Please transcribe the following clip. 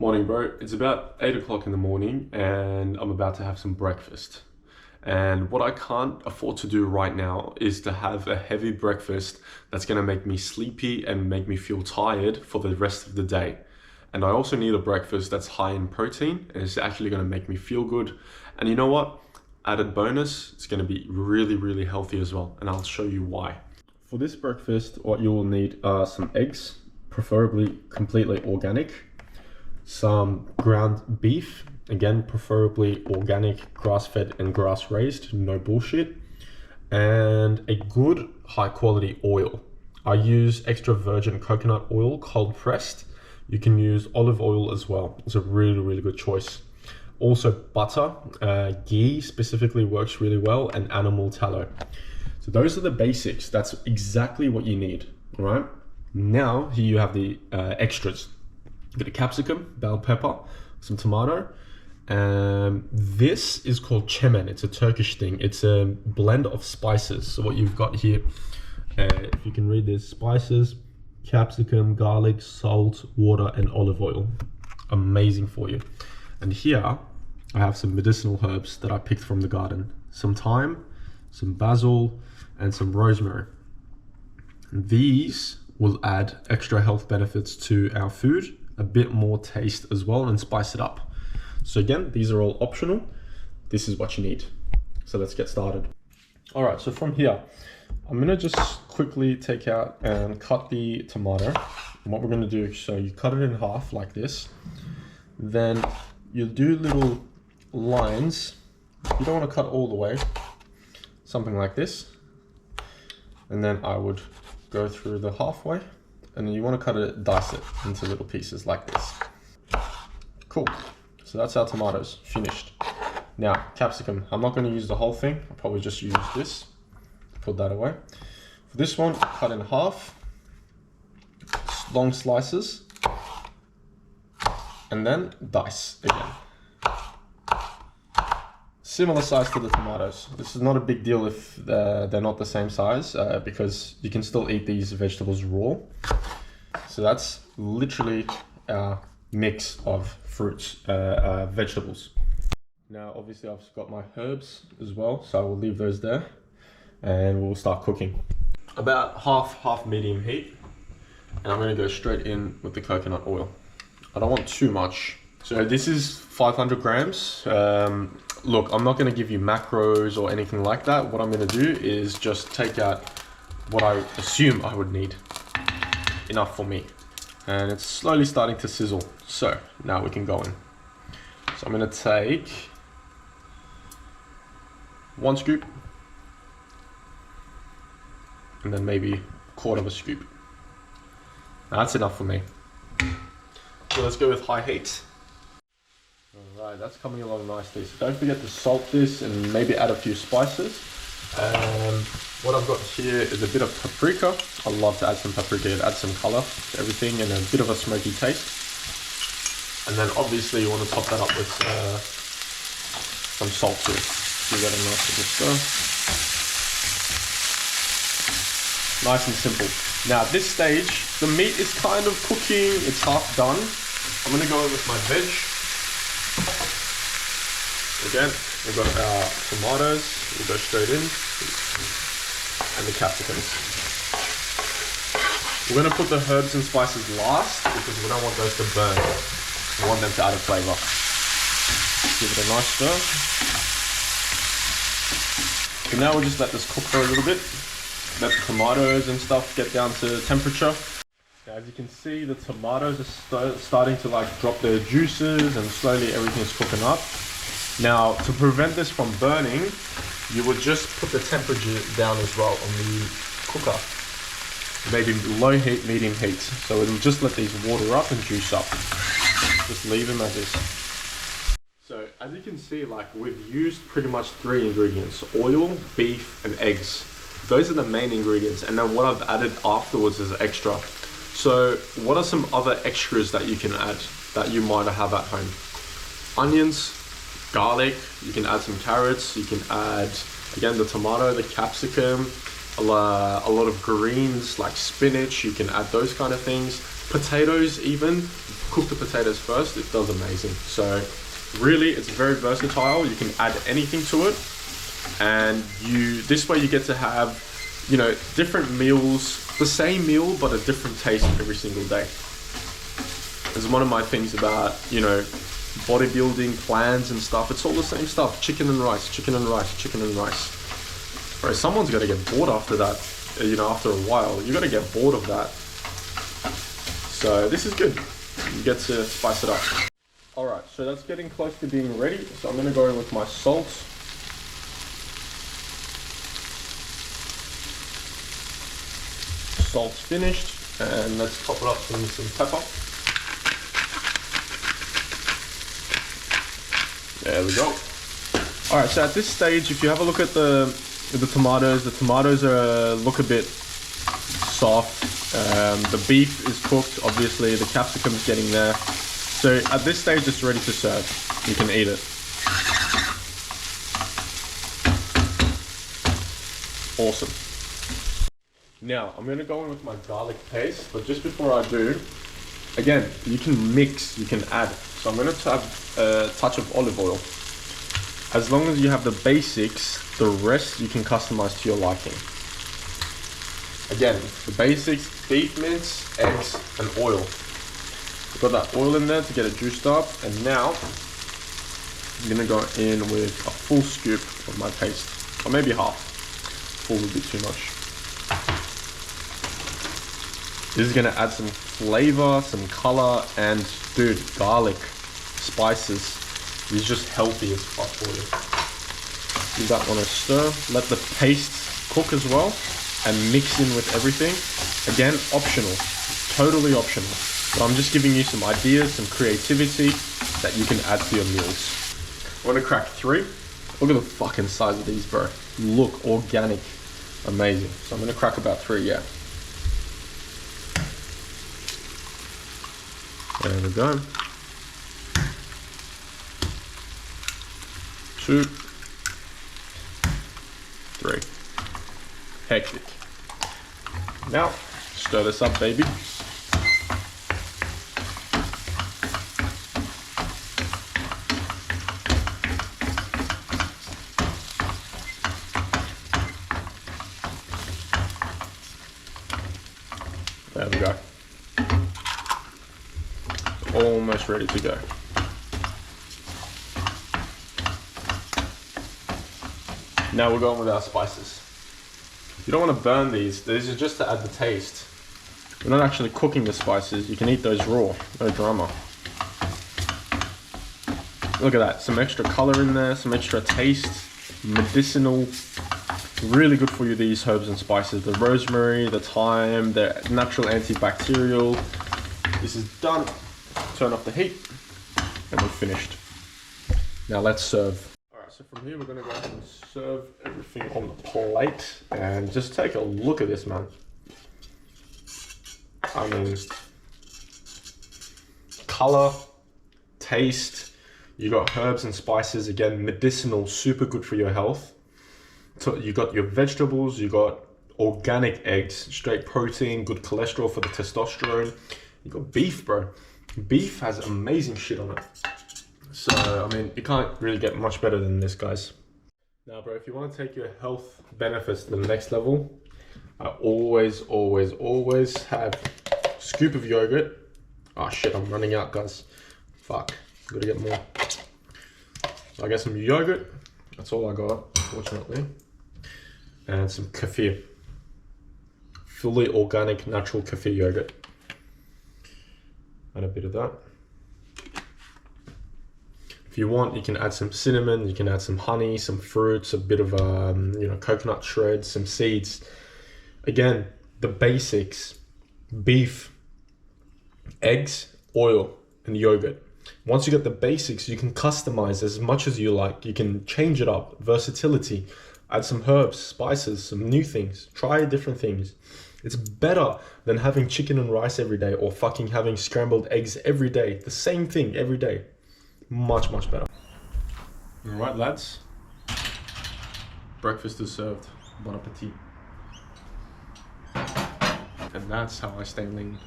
Morning, bro. It's about 8 o'clock in the morning and I'm about to have some breakfast. And what I can't afford to do right now is to have a heavy breakfast that's going to make me sleepy and make me feel tired for the rest of the day. And I also need a breakfast that's high in protein and it's actually going to make me feel good. And you know what? Added bonus, it's going to be really, really healthy as well. And I'll show you why. For this breakfast, what you will need are some eggs, preferably completely organic. Some ground beef, again, preferably organic, grass-fed and grass-raised, no bullshit. And a good high-quality oil. I use extra virgin coconut oil, cold pressed. You can use olive oil as well. It's a really, really good choice. Also butter, ghee specifically works really well, and animal tallow. So those are the basics. That's exactly what you need, all right? Now, here you have the extras. You get a capsicum, bell pepper, some tomato. This is called chemen. It's a Turkish thing. It's a blend of spices. So what you've got here, if you can read this, spices, capsicum, garlic, salt, water, and olive oil. Amazing for you. And here, I have some medicinal herbs that I picked from the garden. Some thyme, some basil, and some rosemary. And these will add extra health benefits to our food, a bit more taste as well, and spice it up. So again, these are all optional. This is what you need. So let's get started. All right, so from here, I'm gonna just quickly take out and cut the tomato. And what we're gonna do, so you cut it in half like this. Then you do little lines. You don't wanna cut all the way, something like this. And then I would go through the halfway. And then you want to dice it into little pieces like this. Cool. So that's our tomatoes finished. Now, capsicum. I'm not going to use the whole thing. I'll probably just use this. Put that away. For this one, cut in half. Long slices. And then dice again. Similar size to the tomatoes. This is not a big deal if they're not the same size because you can still eat these vegetables raw. So that's literally our mix of fruits, vegetables. Now, obviously I've got my herbs as well, so I will leave those there and we'll start cooking. About half medium heat, and I'm gonna go straight in with the coconut oil. I don't want too much. So this is 500 grams. Look, I'm not going to give you macros or anything like that. What I'm going to do is just take out what I assume I would need. Enough for me. And it's slowly starting to sizzle. So now we can go in. So I'm going to take 1 scoop. And then maybe a quarter of a scoop. Now that's enough for me. So let's go with high heat. Alright, that's coming along nicely. So don't forget to salt this and maybe add a few spices. What I've got here is a bit of paprika. I love to add some paprika. It adds some color to everything and a bit of a smoky taste. And then obviously you want to top that up with some salt too. Give that a nice little stir. Nice and simple. Now at this stage, the meat is kind of cooking. It's half done. I'm going to go in with my veg. Again, we've got our tomatoes, we'll go straight in, and the capsicums. We're going to put the herbs and spices last because we don't want those to burn. We want them to add a flavor. Give it a nice stir. So now we'll just let this cook for a little bit. Let the tomatoes and stuff get down to temperature. As you can see, the tomatoes are starting to like drop their juices and slowly everything is cooking up. Now, to prevent this from burning, you would just put the temperature down as well on the cooker. Maybe low heat, medium heat. So it'll just let these water up and juice up. Just leave them as is. So as you can see, like we've used pretty much 3 ingredients: oil, beef, and eggs. Those are the main ingredients. And then what I've added afterwards is extra. So what are some other extras that you can add that you might have at home? Onions, garlic, you can add some carrots, you can add, again, the tomato, the capsicum, a lot of greens like spinach, you can add those kind of things. potatoes even. Cook the potatoes first, it does amazing. So really, it's very versatile. You can add anything to it, and this way you get to have, you know, different meals, the same meal but a different taste every single day. It's one of my things about, you know, bodybuilding plans and stuff. It's all the same stuff: chicken and rice, chicken and rice, chicken and rice. Bro, someone's got to get bored after that. You know, after a while, you got to get bored of that. So this is good. You get to spice it up. All right, so that's getting close to being ready. So I'm gonna go in with my salt. Salt's finished, and let's top it up with some pepper. There we go. All right, so at this stage, if you have a look at the tomatoes look a bit soft. The beef is cooked, obviously. The capsicum is getting there. So at this stage, it's ready to serve. You can eat it. Awesome. Now, I'm gonna go in with my garlic paste, but just before I do, again, you can mix, you can add. So I'm gonna have a touch of olive oil. As long as you have the basics, the rest you can customize to your liking. Again, the basics: beef mince, eggs, and oil. Got that oil in there to get it juiced up, and now I'm gonna go in with a full scoop of my paste, or maybe half. Full would be too much. This is gonna add some flavor, some color, and dude, garlic, spices. It's just healthy as fuck for you. Give that one a stir. Let the paste cook as well, and mix in with everything. Again, optional, totally optional. But I'm just giving you some ideas, some creativity that you can add to your meals. I want to crack 3. Look at the fucking size of these, bro. Look, organic, amazing. So I'm gonna crack about 3, yeah. There we go. 2, 3. Hectic. Now, stir this up, baby. There we go. Almost ready to go. Now we're going with our spices. You don't want to burn these. These are just to add the taste. We're not actually cooking the spices. You can eat those raw, no drama. Look at that, some extra color in there, some extra taste, medicinal. Really good for you, these herbs and spices. The rosemary, the thyme, they're natural antibacterial. This is done. Turn off the heat, and we're finished. Now let's serve. All right, so from here we're gonna go ahead and serve everything on the plate, and just take a look at this, man. I mean, color, taste. You got herbs and spices, again, medicinal, super good for your health. So you got your vegetables, you got organic eggs, straight protein, good cholesterol for the testosterone. You got beef, bro. Beef has amazing shit on it. So, I mean, you can't really get much better than this, guys. Now, bro, if you want to take your health benefits to the next level, I always have a scoop of yogurt. Oh shit, I'm running out, guys. Fuck, gotta get more. So I got some yogurt. That's all I got, fortunately. And some kefir. Fully organic, natural kefir yogurt. Add a bit of that. If you want, you can add some cinnamon, you can add some honey, some fruits, a bit of coconut shreds, some seeds. Again, the basics: beef, eggs, oil, and yogurt. Once you get the basics, you can customize as much as you like. You can change it up, versatility, add some herbs, spices, some new things, try different things. It's better than having chicken and rice every day, or fucking having scrambled eggs every day. The same thing every day. Much better. All right, lads. Breakfast is served. Bon appetit. And that's how I stay lean.